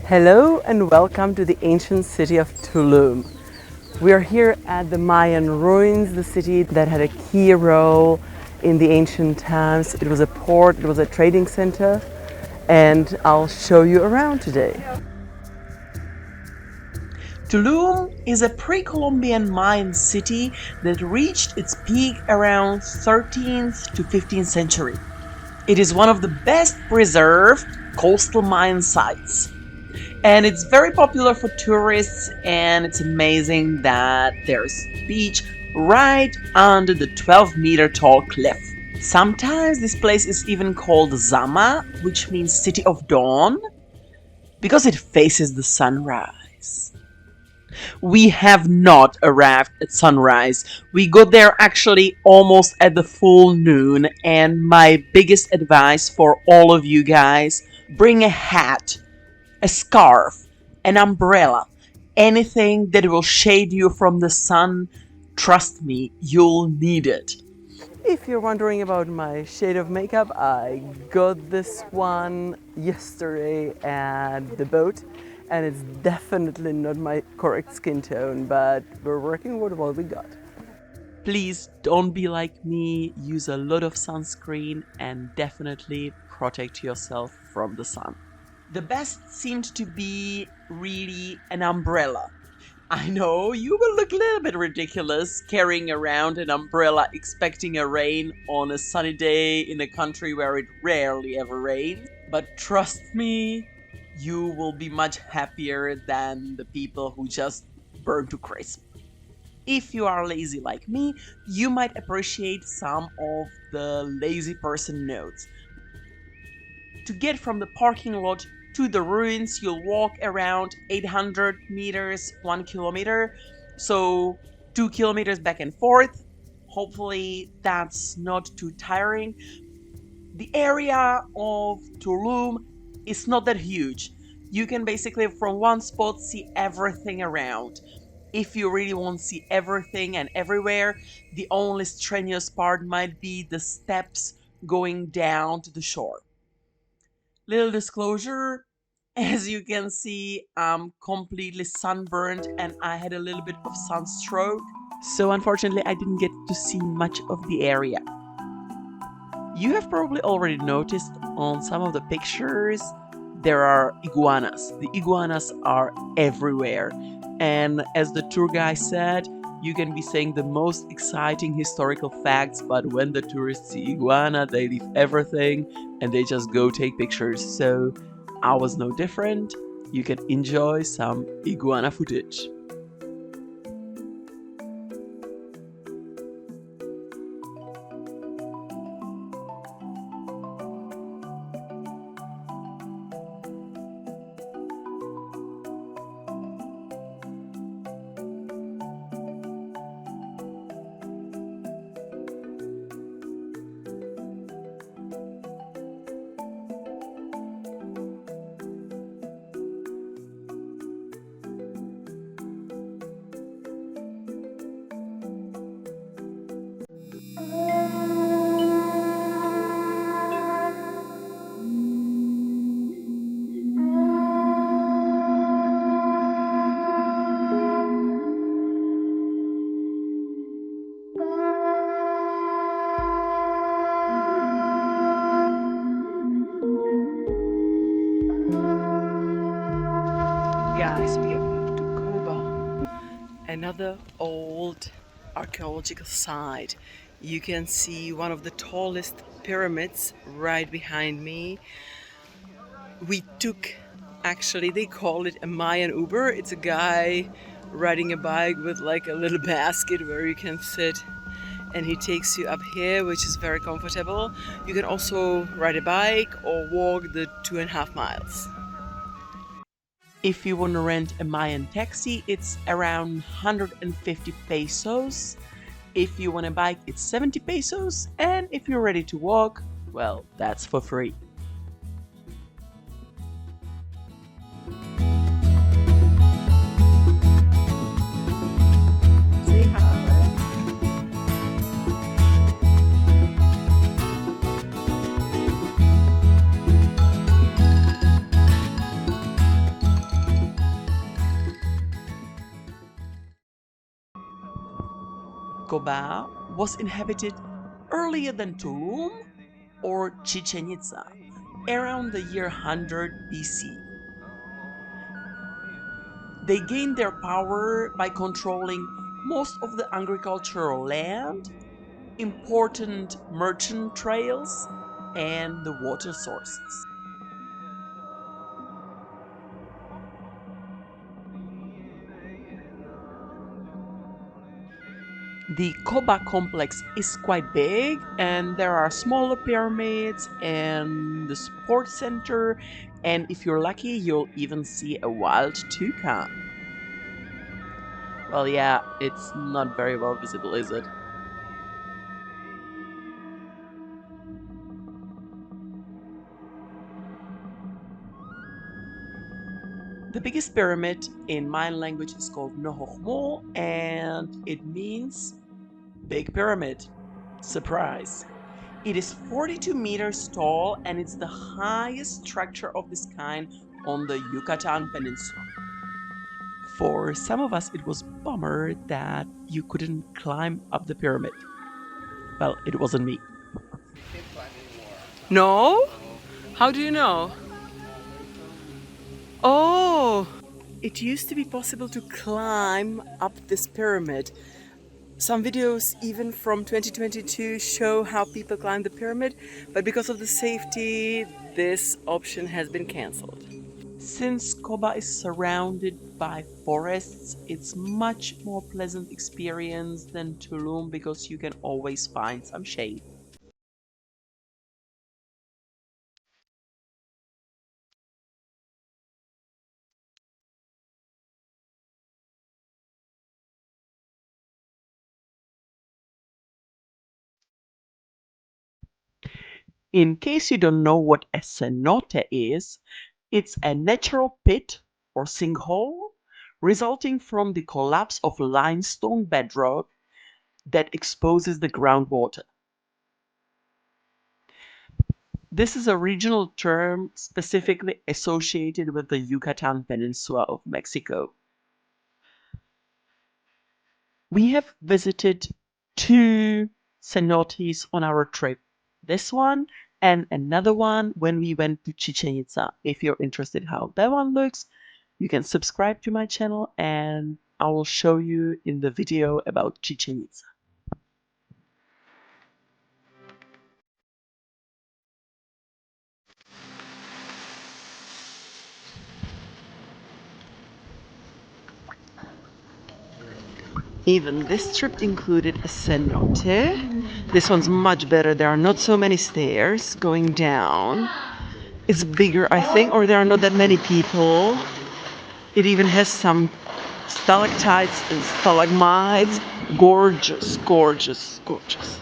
Hello and welcome to the ancient city of Tullum. We are here at the Mayan ruins, the city that had a key role in the ancient times. It was a port, it was a trading center, and I'll show you around today. Tullum is a pre-Columbian Mayan city that reached its peak around 13th to 15th century. It is one of the best preserved coastal Mayan sites. And it's very popular for tourists, and it's amazing that there's a beach right under the 12-meter tall cliff. Sometimes this place is even called Zama, which means City of Dawn, because it faces the sunrise. We have not arrived at sunrise. We got there actually almost at the full noon, and my biggest advice for all of you guys, bring a hat, a scarf, an umbrella, anything that will shade you from the sun. Trust me, you'll need it. If you're wondering about my shade of makeup, I got this one yesterday at the boat, and it's definitely not my correct skin tone, but we're working with what we got. Please don't be like me, use a lot of sunscreen and definitely protect yourself from the sun. The best seemed to be really an umbrella. I know you will look a little bit ridiculous carrying around an umbrella expecting a rain on a sunny day in a country where it rarely ever rains, but trust me, you will be much happier than the people who just burn to crisp. If you are lazy like me, you might appreciate some of the lazy person notes. To get from the parking lot to the ruins, you'll walk around 800 meters, 1 kilometer, so 2 kilometers back and forth. Hopefully that's not too tiring. The area of Tullum is not that huge. You can basically from one spot see everything around. If you really want to see everything and everywhere, the only strenuous part might be the steps going down to the shore. Little disclosure, as you can see, I'm completely sunburned and I had a little bit of sunstroke. So unfortunately, I didn't get to see much of the area. You have probably already noticed on some of the pictures, there are iguanas. The iguanas are everywhere. And as the tour guide said, you can be saying the most exciting historical facts, but when the tourists see iguana, they leave everything and they just go take pictures. So I was no different. You can enjoy some iguana footage. Guys, we have moved to Koba, another old archaeological site. You can see one of the tallest pyramids right behind me. We took, actually, they call it a Mayan Uber. It's a guy riding a bike with like a little basket where you can sit. and he takes you up here, which is very comfortable. You can also ride a bike or walk the 2.5 miles. If you want to rent a Mayan taxi, it's around 150 pesos. If you want a bike, it's 70 pesos. And if you're ready to walk, well, that's for free. Say hi. Coba was inhabited earlier than Tullum or Chichen Itza, around the year 100 BC. They gained their power by controlling most of the agricultural land, important merchant trails, and the water sources. The Koba complex is quite big, and there are smaller pyramids and the sports center, and if you're lucky, you'll even see a wild toucan. Well, yeah, it's not very well visible, is it? The biggest pyramid in Mayan language is called Nohochmo, and it means big pyramid. Surprise! It is 42 meters tall and it's the highest structure of this kind on the Yucatan Peninsula. For some of us, it was a bummer that you couldn't climb up the pyramid. Well, it wasn't me. No? How do you know? Oh! It used to be possible to climb up this pyramid. Some videos, even from 2022, show how people climb the pyramid, but because of the safety, this option has been cancelled. Since Koba is surrounded by forests, it's much more pleasant experience than Tulum because you can always find some shade. In case you don't know what a cenote is, it's a natural pit or sinkhole resulting from the collapse of limestone bedrock that exposes the groundwater. This is a regional term specifically associated with the Yucatan Peninsula of Mexico. We have visited two cenotes on our trip. This one and another one when we went to Chichen Itza. If you're interested how that one looks, you can subscribe to my channel and I will show you in the video about Chichen Itza. Even this trip included a cenote. This one's much better. There are not so many stairs going down. It's bigger, I think, or there are not that many people. It even has some stalactites and stalagmites. Gorgeous, gorgeous, gorgeous.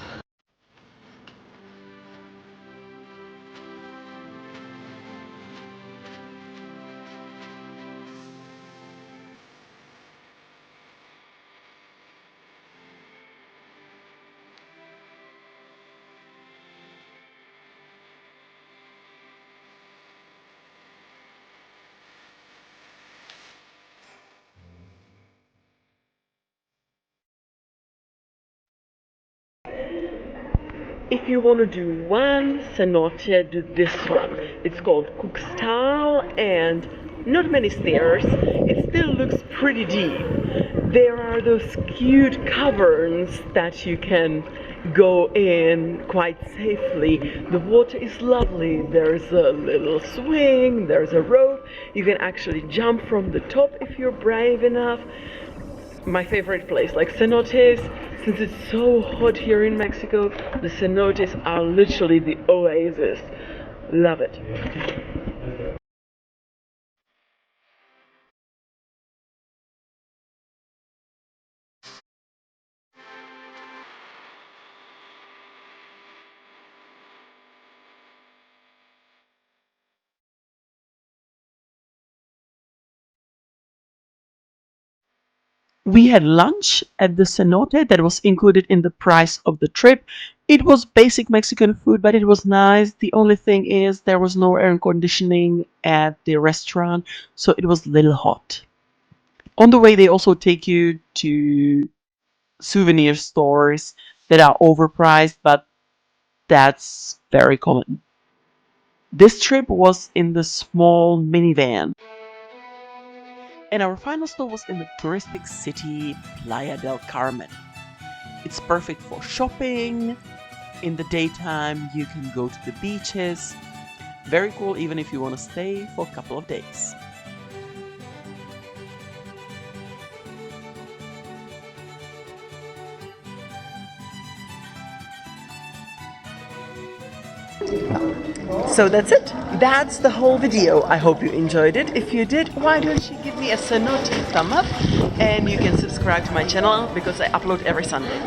If you want to do one cenote, do this one. It's called Cuxtal and not many stairs. It still looks pretty deep. There are those cute caverns that you can go in quite safely. The water is lovely. There's a little swing, there's a rope. You can actually jump from the top if you're brave enough. My favorite place, like cenotes, Since it's so hot here in Mexico, the cenotes are literally the oasis. Love it. We had lunch at the cenote that was included in the price of the trip. It was basic Mexican food, but it was nice. The only thing is there was no air conditioning at the restaurant, so it was a little hot. On the way, they also take you to souvenir stores that are overpriced, but that's very common. This trip was in the small minivan. And our final stop was in the touristic city Playa del Carmen. It's perfect for shopping. In the daytime, you can go to the beaches. Very cool, even if you want to stay for a couple of days. So that's it. That's the whole video. I hope you enjoyed it. If you did, why don't you give me a cenote thumb up, and you can subscribe to my channel because I upload every Sunday.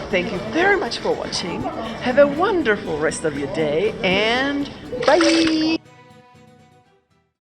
Thank you very much for watching. Have a wonderful rest of your day, and bye!